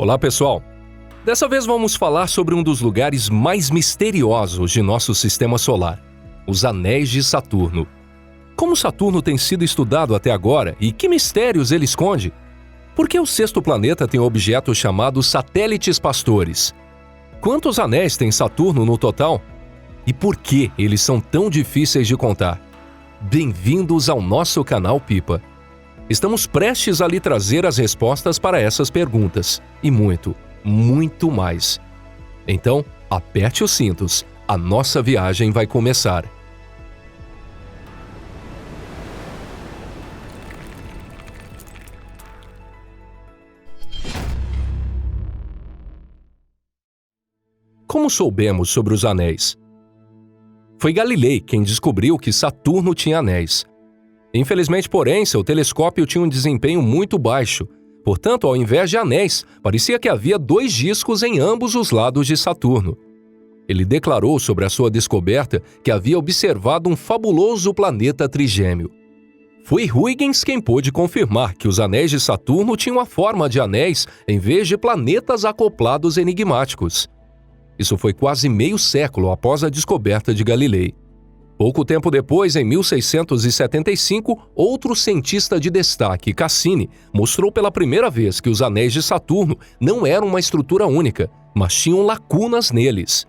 Olá, pessoal! Dessa vez vamos falar sobre um dos lugares mais misteriosos de nosso sistema solar, os anéis de Saturno. Como Saturno tem sido estudado até agora e que mistérios ele esconde? Por que o sexto planeta tem objetos chamados satélites pastores? Quantos anéis tem Saturno no total? E por que eles são tão difíceis de contar? Bem-vindos ao nosso canal Pipa. Estamos prestes a lhe trazer as respostas para essas perguntas e muito, muito mais. Então, aperte os cintos, a nossa viagem vai começar. Como soubemos sobre os anéis? Foi Galilei quem descobriu que Saturno tinha anéis. Infelizmente, porém, seu telescópio tinha um desempenho muito baixo. Portanto, ao invés de anéis, parecia que havia 2 discos em ambos os lados de Saturno. Ele declarou sobre a sua descoberta que havia observado um fabuloso planeta trigêmeo. Foi Huygens quem pôde confirmar que os anéis de Saturno tinham a forma de anéis em vez de planetas acoplados enigmáticos. Isso foi quase meio século após a descoberta de Galilei. Pouco tempo depois, em 1675, outro cientista de destaque, Cassini, mostrou pela primeira vez que os anéis de Saturno não eram uma estrutura única, mas tinham lacunas neles.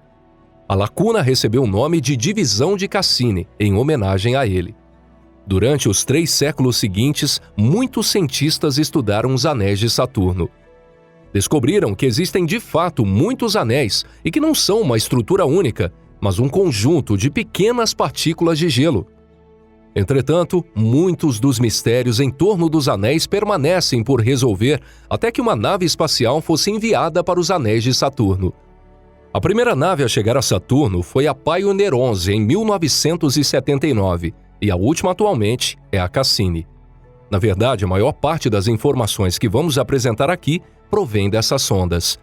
A lacuna recebeu o nome de divisão de Cassini, em homenagem a ele. Durante os 3 séculos seguintes, muitos cientistas estudaram os anéis de Saturno. Descobriram que existem de fato muitos anéis e que não são uma estrutura única, mas um conjunto de pequenas partículas de gelo. Entretanto, muitos dos mistérios em torno dos anéis permanecem por resolver até que uma nave espacial fosse enviada para os anéis de Saturno. A primeira nave a chegar a Saturno foi a Pioneer 11 em 1979 e a última atualmente é a Cassini. Na verdade, a maior parte das informações que vamos apresentar aqui provém dessas sondas.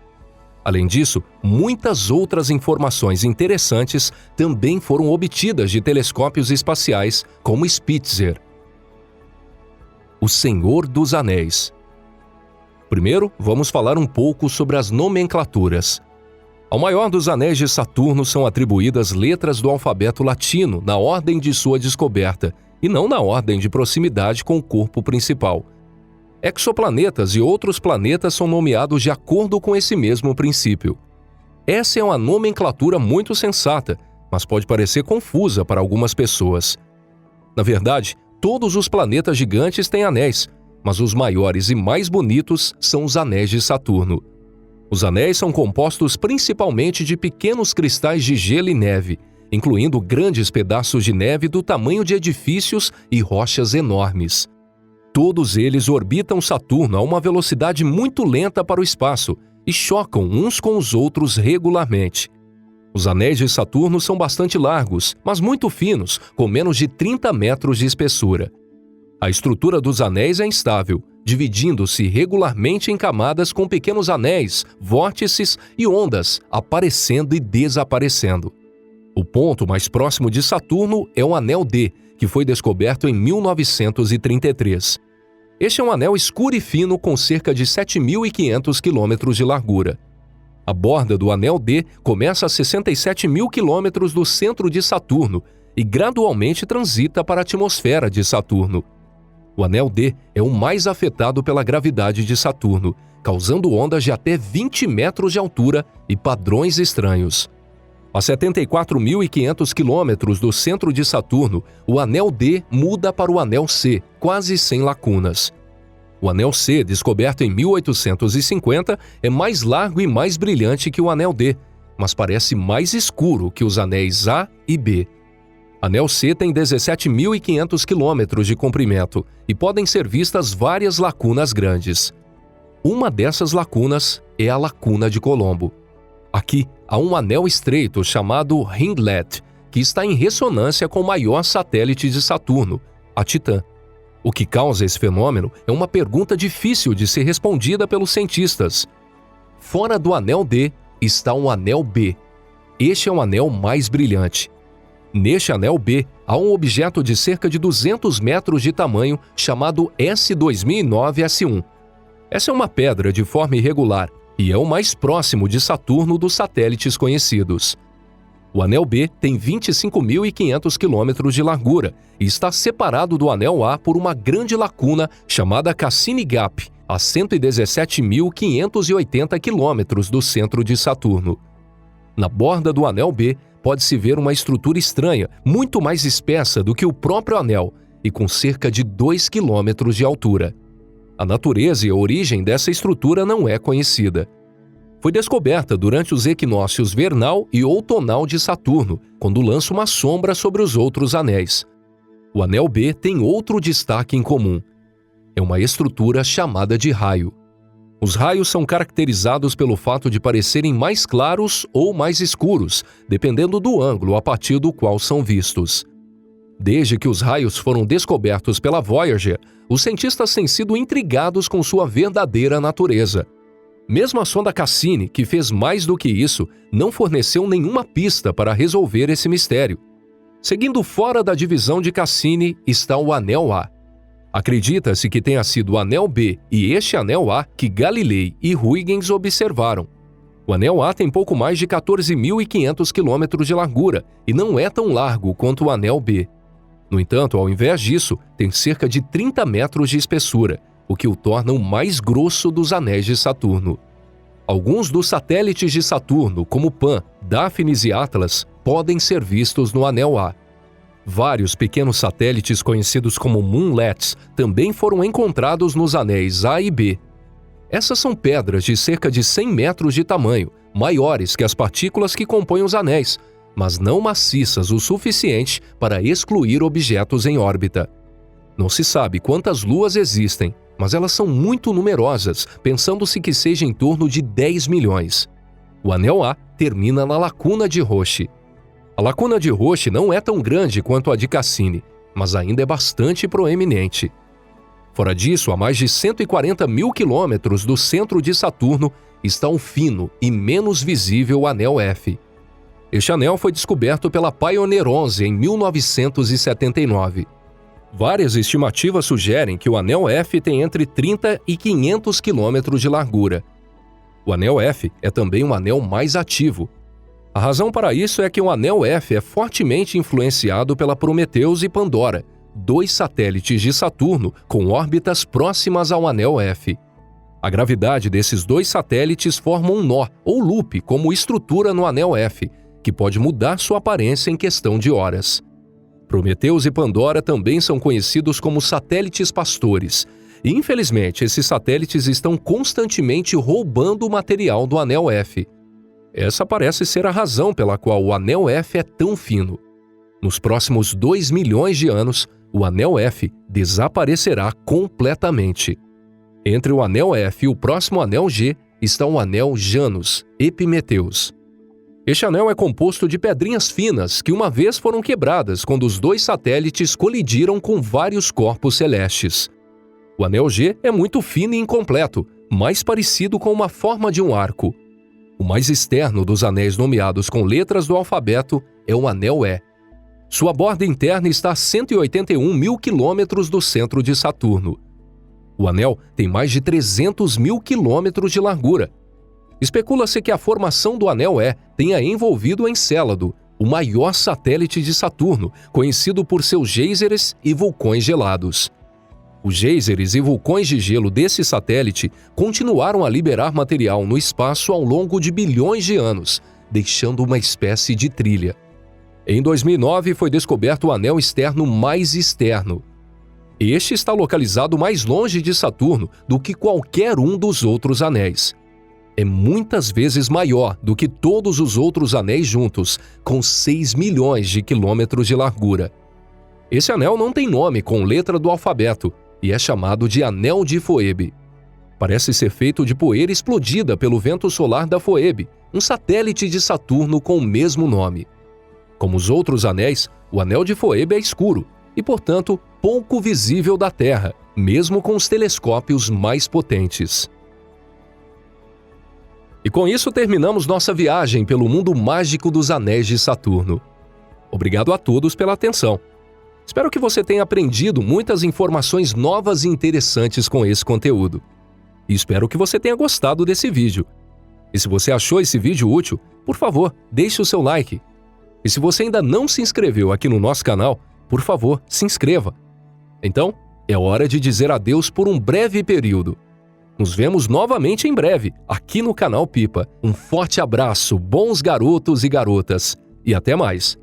Além disso, muitas outras informações interessantes também foram obtidas de telescópios espaciais, como Spitzer. O Senhor dos Anéis. Primeiro, vamos falar um pouco sobre as nomenclaturas. Ao maior dos anéis de Saturno são atribuídas letras do alfabeto latino na ordem de sua descoberta, e não na ordem de proximidade com o corpo principal. Exoplanetas e outros planetas são nomeados de acordo com esse mesmo princípio. Essa é uma nomenclatura muito sensata, mas pode parecer confusa para algumas pessoas. Na verdade, todos os planetas gigantes têm anéis, mas os maiores e mais bonitos são os anéis de Saturno. Os anéis são compostos principalmente de pequenos cristais de gelo e neve, incluindo grandes pedaços de neve do tamanho de edifícios e rochas enormes. Todos eles orbitam Saturno a uma velocidade muito lenta para o espaço e chocam uns com os outros regularmente. Os anéis de Saturno são bastante largos, mas muito finos, com menos de 30 metros de espessura. A estrutura dos anéis é instável, dividindo-se regularmente em camadas com pequenos anéis, vórtices e ondas aparecendo e desaparecendo. O ponto mais próximo de Saturno é o Anel D, que foi descoberto em 1933. Este é um anel escuro e fino com cerca de 7.500 quilômetros de largura. A borda do Anel D começa a 67.000 quilômetros do centro de Saturno e gradualmente transita para a atmosfera de Saturno. O Anel D é o mais afetado pela gravidade de Saturno, causando ondas de até 20 metros de altura e padrões estranhos. A 74.500 quilômetros do centro de Saturno, o Anel D muda para o Anel C, quase sem lacunas. O Anel C, descoberto em 1850, é mais largo e mais brilhante que o Anel D, mas parece mais escuro que os anéis A e B. Anel C tem 17.500 quilômetros de comprimento e podem ser vistas várias lacunas grandes. Uma dessas lacunas é a Lacuna de Colombo. Aqui há um anel estreito chamado Ringlet, que está em ressonância com o maior satélite de Saturno, a Titã. O que causa esse fenômeno é uma pergunta difícil de ser respondida pelos cientistas. Fora do Anel D está um Anel B. Este é um anel mais brilhante. Neste Anel B, há um objeto de cerca de 200 metros de tamanho chamado S2009-S1. Essa é uma pedra de forma irregular e é o mais próximo de Saturno dos satélites conhecidos. O anel B tem 25.500 quilômetros de largura e está separado do anel A por uma grande lacuna chamada Cassini Gap, a 117.580 quilômetros do centro de Saturno. Na borda do anel B, pode-se ver uma estrutura estranha, muito mais espessa do que o próprio anel e com cerca de 2 quilômetros de altura. A natureza e a origem dessa estrutura não é conhecida. Foi descoberta durante os equinócios vernal e outonal de Saturno, quando lança uma sombra sobre os outros anéis. O anel B tem outro destaque em comum. É uma estrutura chamada de raio. Os raios são caracterizados pelo fato de parecerem mais claros ou mais escuros, dependendo do ângulo a partir do qual são vistos. Desde que os raios foram descobertos pela Voyager, os cientistas têm sido intrigados com sua verdadeira natureza. Mesmo a sonda Cassini, que fez mais do que isso, não forneceu nenhuma pista para resolver esse mistério. Seguindo fora da divisão de Cassini está o anel A. Acredita-se que tenha sido o anel B e este anel A que Galilei e Huygens observaram. O anel A tem pouco mais de 14.500 quilômetros de largura e não é tão largo quanto o anel B. No entanto, ao invés disso, tem cerca de 30 metros de espessura, o que o torna o mais grosso dos anéis de Saturno. Alguns dos satélites de Saturno, como Pan, Daphnis e Atlas, podem ser vistos no anel A. Vários pequenos satélites conhecidos como moonlets também foram encontrados nos anéis A e B. Essas são pedras de cerca de 100 metros de tamanho, maiores que as partículas que compõem os anéis, mas não maciças o suficiente para excluir objetos em órbita. Não se sabe quantas luas existem, mas elas são muito numerosas, pensando-se que seja em torno de 10 milhões. O anel A termina na lacuna de Roche. A lacuna de Roche não é tão grande quanto a de Cassini, mas ainda é bastante proeminente. Fora disso, a mais de 140.000 quilômetros do centro de Saturno está um fino e menos visível anel F. Este anel foi descoberto pela Pioneer 11 em 1979. Várias estimativas sugerem que o anel F tem entre 30 e 500 quilômetros de largura. O anel F é também um anel mais ativo. A razão para isso é que o anel F é fortemente influenciado pela Prometheus e Pandora, 2 satélites de Saturno com órbitas próximas ao anel F. A gravidade desses 2 satélites forma um nó ou loop como estrutura no anel F, que pode mudar sua aparência em questão de horas. Prometheus e Pandora também são conhecidos como satélites pastores, e infelizmente esses satélites estão constantemente roubando o material do anel F. Essa parece ser a razão pela qual o anel F é tão fino. Nos próximos 2 milhões de anos, o anel F desaparecerá completamente. Entre o anel F e o próximo anel G está o anel Janus, Epimetheus. Este anel é composto de pedrinhas finas que uma vez foram quebradas quando os 2 satélites colidiram com vários corpos celestes. O anel G é muito fino e incompleto, mais parecido com uma forma de um arco. O mais externo dos anéis nomeados com letras do alfabeto é o anel E. Sua borda interna está a 181.000 quilômetros do centro de Saturno. O anel tem mais de 300.000 quilômetros de largura. Especula-se que a formação do anel E tenha envolvido Encélado, o maior satélite de Saturno, conhecido por seus geysers e vulcões gelados. Os geysers e vulcões de gelo desse satélite continuaram a liberar material no espaço ao longo de bilhões de anos, deixando uma espécie de trilha. Em 2009 foi descoberto o anel externo mais externo. Este está localizado mais longe de Saturno do que qualquer um dos outros anéis. É muitas vezes maior do que todos os outros anéis juntos, com 6 milhões de quilômetros de largura. Esse anel não tem nome com letra do alfabeto e é chamado de Anel de Phoebe. Parece ser feito de poeira explodida pelo vento solar da Phoebe, um satélite de Saturno com o mesmo nome. Como os outros anéis, o Anel de Phoebe é escuro e, portanto, pouco visível da Terra, mesmo com os telescópios mais potentes. E com isso terminamos nossa viagem pelo mundo mágico dos anéis de Saturno. Obrigado a todos pela atenção. Espero que você tenha aprendido muitas informações novas e interessantes com esse conteúdo. E espero que você tenha gostado desse vídeo. E se você achou esse vídeo útil, por favor, deixe o seu like. E se você ainda não se inscreveu aqui no nosso canal, por favor, se inscreva. Então, é hora de dizer adeus por um breve período. Nos vemos novamente em breve, aqui no canal Pipa. Um forte abraço, bons garotos e garotas, e até mais!